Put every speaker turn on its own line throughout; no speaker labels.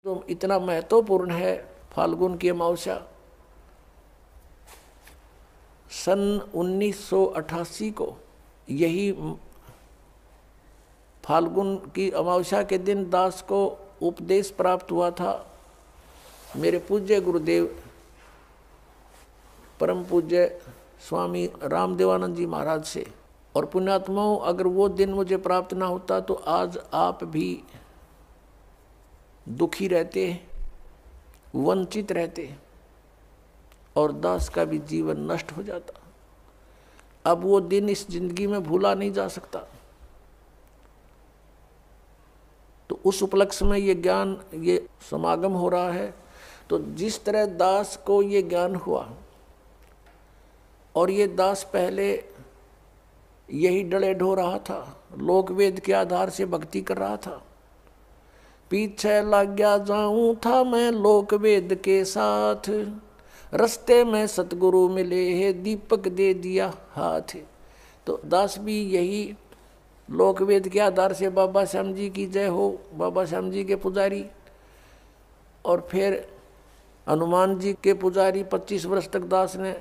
तो इतना महत्वपूर्ण है फाल्गुन की अमावस्या। सन 1988 को यही फाल्गुन की अमावस्या के दिन दास को उपदेश प्राप्त हुआ था मेरे पूज्य गुरुदेव परम पूज्य स्वामी रामदेवानंद जी महाराज से। और पुण्यात्माओं, अगर वो दिन मुझे प्राप्त ना होता तो आज आप भी दुखी रहते, वंचित रहते और दास का भी जीवन नष्ट हो जाता। अब वो दिन इस जिंदगी में भूला नहीं जा सकता। तो उस उपलक्ष्य में ये ज्ञान, ये समागम हो रहा है। तो जिस तरह दास को ये ज्ञान हुआ और ये दास पहले यही डले ढो रहा था, लोक वेद के आधार से भक्ति कर रहा था। पीछे लग गया जाऊं था मैं लोक वेद के साथ, रास्ते में सतगुरु मिले है दीपक दे दिया हाथ। तो दास भी यही लोक वेद के आधार से बाबा श्याम जी की जय हो, बाबा श्याम जी के पुजारी और फिर हनुमान जी के पुजारी। 25 वर्ष तक दास ने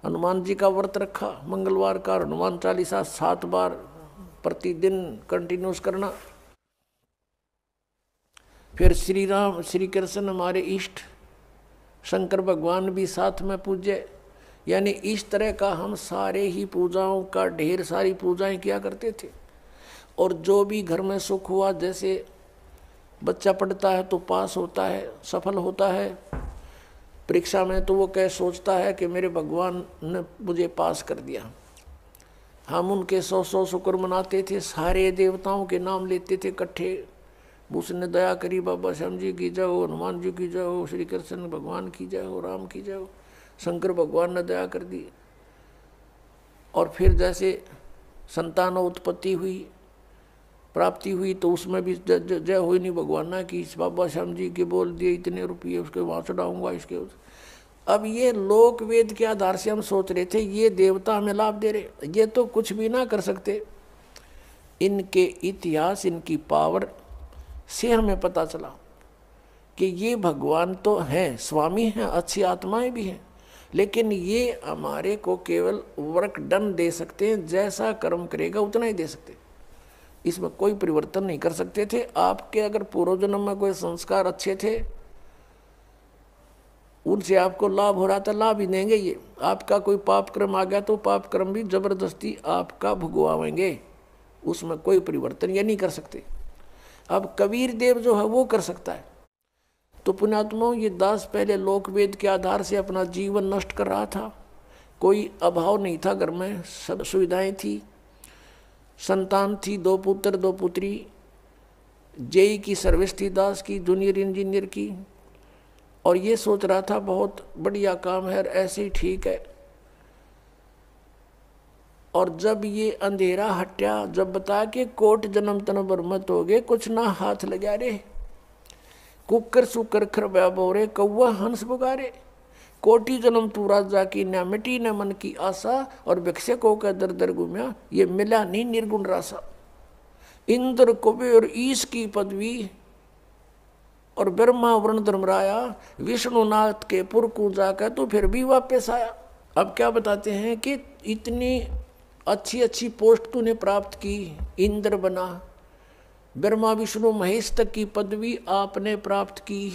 हनुमान जी का व्रत रखा, मंगलवार का हनुमान चालीसा 7 बार प्रतिदिन कंटिन्यूस करना। फिर श्री राम श्री कृष्ण हमारे इष्ट, शंकर भगवान भी साथ में पूज्य। यानी इस तरह का हम सारे ही पूजाओं का ढेर सारी पूजाएं किया करते थे। और जो भी घर में सुख हुआ, जैसे बच्चा पढ़ता है तो पास होता है, सफल होता है परीक्षा में, तो वो क्या सोचता है कि मेरे भगवान ने मुझे पास कर दिया। हम उनके 100 शुक्र मनाते थे, सारे देवताओं के नाम लेते थे इकट्ठे। उसने दया करी, बाबा श्याम जी की जय हो, हनुमान जी की जय हो, श्री कृष्ण भगवान की जय हो, राम की जय हो, शंकर भगवान ने दया कर दी। और फिर जैसे संतान उत्पत्ति हुई, प्राप्ति हुई, तो उसमें भी जय हुई नहीं भगवान ना कि बाबा श्याम जी के बोल दिए इतने रुपये उसके वहाँ चढ़ाऊँगा इसके। अब ये लोक वेद के आधार से हम सोच रहे थे ये देवता हमें लाभ दे रहे, ये तो कुछ भी ना कर सकते। इनके इतिहास, इनकी पावर से हमें पता चला कि ये भगवान तो हैं, स्वामी हैं, अच्छी आत्माएं भी हैं, लेकिन ये हमारे को केवल वर्क डन दे सकते हैं, जैसा कर्म करेगा उतना ही दे सकते, इसमें कोई परिवर्तन नहीं कर सकते थे। आपके अगर पूर्व जन्म में कोई संस्कार अच्छे थे, उनसे आपको लाभ हो रहा था, लाभ ही देंगे ये। आपका कोई पाप कर्म आ गया तो पाप कर्म भी जबरदस्ती आपका भुगवाएंगे, उसमें कोई परिवर्तन ये नहीं कर सकते। अब कबीर देव जो है वो कर सकता है। तो पुण्यात्माओं, ये दास पहले लोक वेद के आधार से अपना जीवन नष्ट कर रहा था। कोई अभाव नहीं था, घर में सब सुविधाएं थी, संतान थी, 2 पुत्र 2 पुत्री, जेई की सर्विस थी दास की, जूनियर इंजीनियर की। और ये सोच रहा था बहुत बढ़िया काम है, ऐसे ही ठीक है। और जब ये अंधेरा हटा, जब बता के कोट जन्म तन बरमत हो गए, कुछ ना हाथ लगा रे, कुकर सुकर खरब्या बोरे, कौवा हंस बुगारे, कोटि जन्म तू राजा की न मिटी न मन की आशा, और भिक्षकों का दर दर घूमया, ये मिला नहीं निर्गुण रासा। इंद्र कुबेर ईश की पदवी और ब्रह्मा वरुण धर्मराया, विष्णुनाथ के पुर को जाकर तो फिर भी वापस आया। अब क्या बताते हैं कि इतनी अच्छी अच्छी पोस्ट तूने प्राप्त की, इंद्र बना, ब्रह्मा विष्णु महेश तक की पदवी आपने प्राप्त की,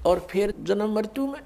और फिर जन्म मृत्यु में